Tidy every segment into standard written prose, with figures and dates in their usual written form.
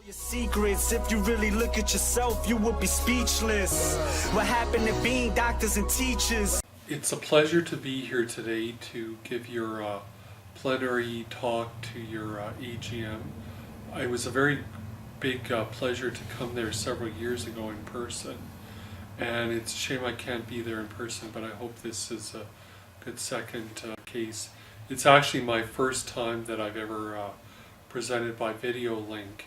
Your secrets, if you really look at yourself, you would be speechless. What happened to being doctors and teachers? It's a pleasure to be here today to give your plenary talk to your AGM. It was a very big pleasure to come there several years ago in person, and it's a shame I can't be there in person, but I hope this is a good second case. It's actually my first time that I've ever presented by video link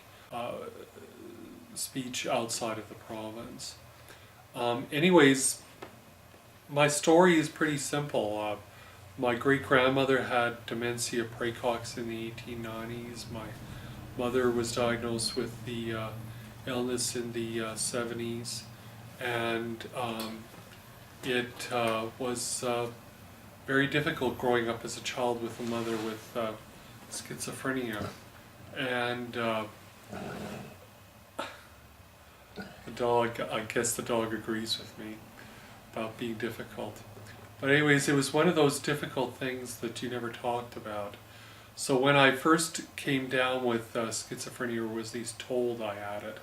speech outside of the province. Anyways, my story is pretty simple. My great-grandmother had dementia praecox in the 1890s. My mother was diagnosed with the illness in the 70s, and it was very difficult growing up as a child with a mother with schizophrenia. And the dog, I guess the dog agrees with me about being difficult. But anyways, it was one of those difficult things that you never talked about. So when I first came down with schizophrenia, or was at least told I had it,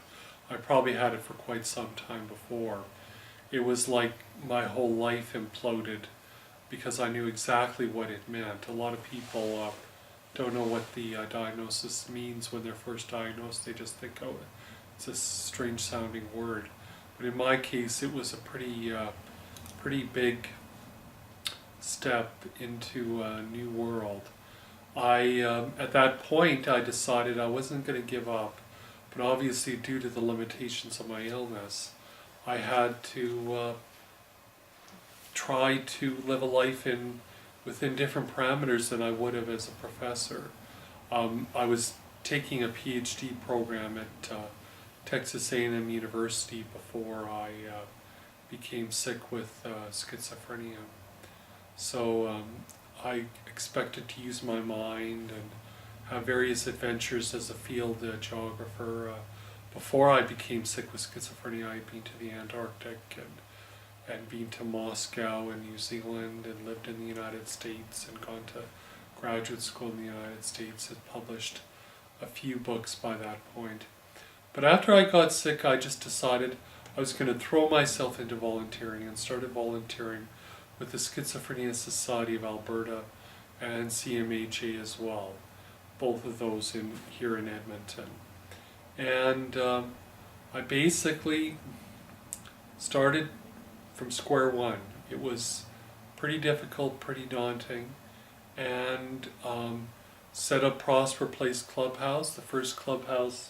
I probably had it for quite some time before. It was like my whole life imploded because I knew exactly what it meant. A lot of people don't know what the diagnosis means when they're first diagnosed. They just think, oh, it's a strange sounding word. But in my case, it was a pretty big step into a new world. At that point, I decided I wasn't going to give up, but obviously due to the limitations of my illness, I had to try to live a life within different parameters than I would have as a professor. I was taking a PhD program at Texas A&M University before I became sick with schizophrenia. So I expected to use my mind and have various adventures as a field geographer. Before I became sick with schizophrenia, I'd been to the Antarctic and been to Moscow and New Zealand and lived in the United States and gone to graduate school in the United States, had published a few books by that point. But after I got sick, I just decided I was going to throw myself into volunteering and started volunteering with the Schizophrenia Society of Alberta and CMHA as well, both of those here in Edmonton. And I basically started from square one. It was pretty difficult, pretty daunting, and set up Prosper Place Clubhouse, the first clubhouse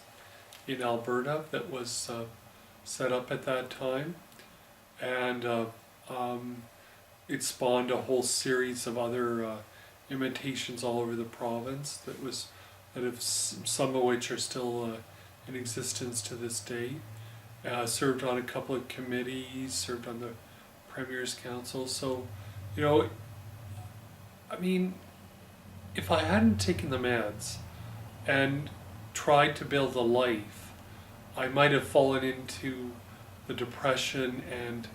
in Alberta that was set up at that time, and it spawned a whole series of other imitations all over the province some of which are still in existence to this day. Served on a couple of committees, served on the Premier's Council. So, you know, I mean, if I hadn't taken the meds and tried to build a life, I might have fallen into the depression and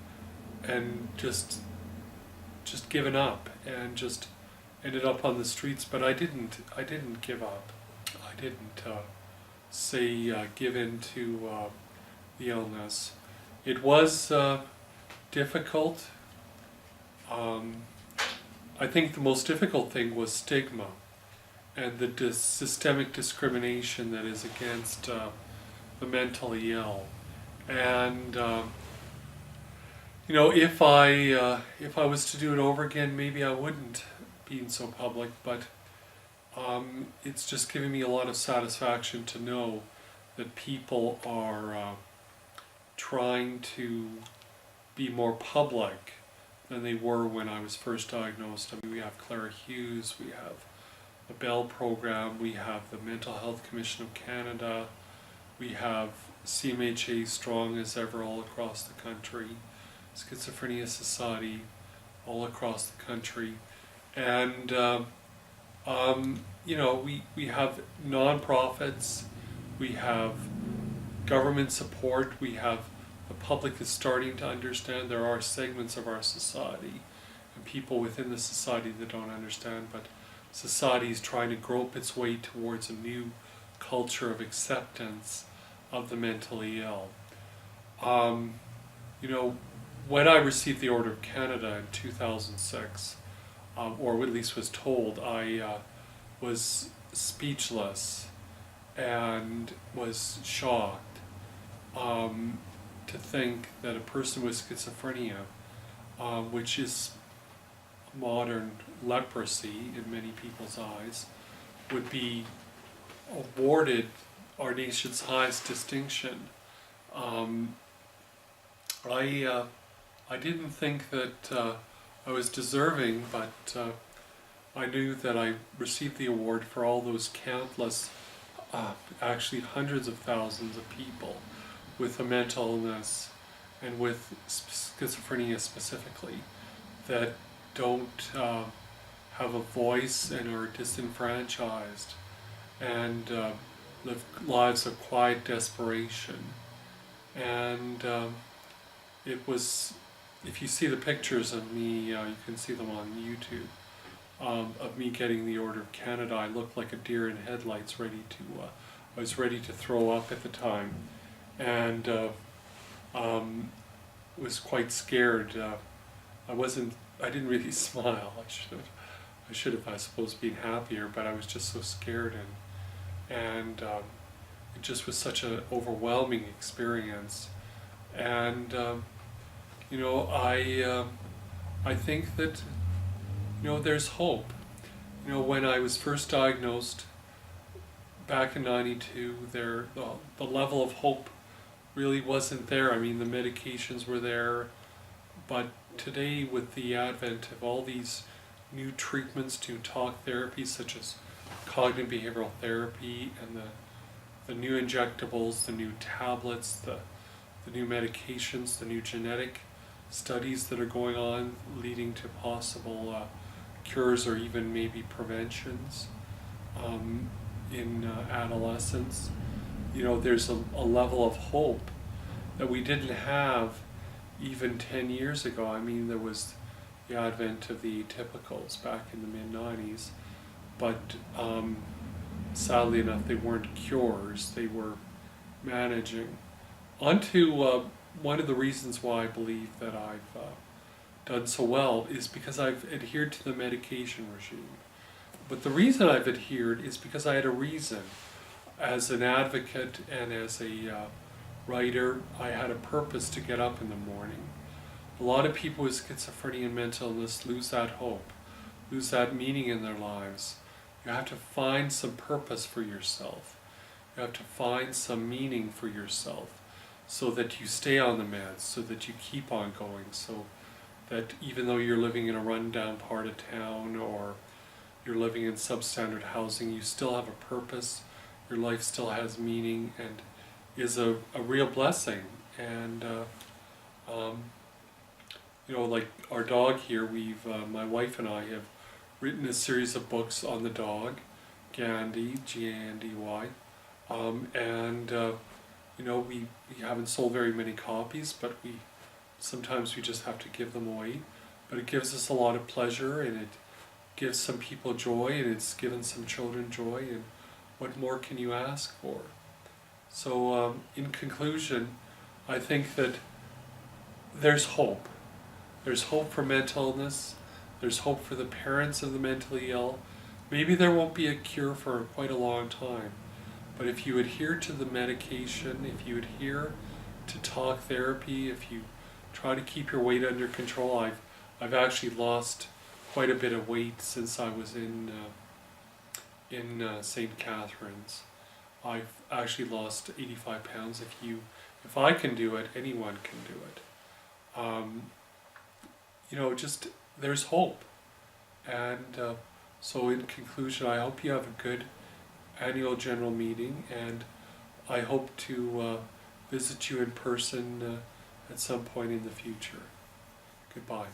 just given up and just ended up on the streets. But I didn't give up. I didn't give in to the illness. It was difficult. I think the most difficult thing was stigma and the systemic discrimination that is against the mentally ill. And you know, if I was to do it over again, maybe I wouldn't be so public. But it's just giving me a lot of satisfaction to know that people are trying to be more public than they were when I was first diagnosed. I mean, we have Clara Hughes, we have the Bell program, we have the Mental Health Commission of Canada, we have CMHA strong as ever all across the country, Schizophrenia Society all across the country, and you know, we have non-profits, we have government support, we have the public is starting to understand. There are segments of our society and people within the society that don't understand, but society is trying to grope its way towards a new culture of acceptance of the mentally ill. You know, when I received the Order of Canada in 2006, or at least was told, I was speechless and was shocked to think that a person with schizophrenia, which is modern leprosy in many people's eyes, would be awarded our nation's highest distinction. I didn't think that I was deserving, but I knew that I received the award for all those countless, actually hundreds of thousands of people with a mental illness and with schizophrenia specifically that don't have a voice and are disenfranchised and live lives of quiet desperation. And it was, if you see the pictures of me, you can see them on YouTube, of me getting the Order of Canada. I looked like a deer in headlights, I was ready to throw up at the time, and was quite scared. I didn't really smile. I should have, I suppose, been happier, but I was just so scared, and it just was such an overwhelming experience. And you know, I think that, you know, there's hope. You know, when I was first diagnosed back in '92, the level of hope really wasn't there. I mean, the medications were there, but today, with the advent of all these new treatments to talk therapies, such as cognitive behavioral therapy, and the new injectables, the new tablets, the new medications, the new genetic studies that are going on, leading to possible cures or even maybe preventions in adolescence. You know, there's a level of hope that we didn't have even 10 years ago. I mean, there was the advent of the atypicals back in the mid-90s, but sadly enough, they weren't cures, they were managing. Onto one of the reasons why I believe that I've done so well is because I've adhered to the medication regime. But the reason I've adhered is because I had a reason. As an advocate and as a writer, I had a purpose to get up in the morning. A lot of people with schizophrenia and mental illness lose that hope, lose that meaning in their lives. You have to find some purpose for yourself. You have to find some meaning for yourself, so that you stay on the meds, so that you keep on going, so that even though you're living in a rundown part of town or you're living in substandard housing, you still have a purpose, your life still has meaning and is a real blessing. And you know, like our dog here, my wife and I have written a series of books on the dog, Gandhi, G-A-N-D-Y, and you know, we haven't sold very many copies, but sometimes we just have to give them away. But it gives us a lot of pleasure, and it gives some people joy, and it's given some children joy, and what more can you ask for? So in conclusion, I think that there's hope. There's hope for mental illness. There's hope for the parents of the mentally ill. Maybe there won't be a cure for quite a long time, but if you adhere to the medication, if you adhere to talk therapy, if you try to keep your weight under control, I've actually lost quite a bit of weight since I was in St. Catharines. I've actually lost 85 pounds. If I can do it, anyone can do it. You know, just there's hope. And so in conclusion, I hope you have a good annual general meeting, and I hope to visit you in person at some point in the future. Goodbye.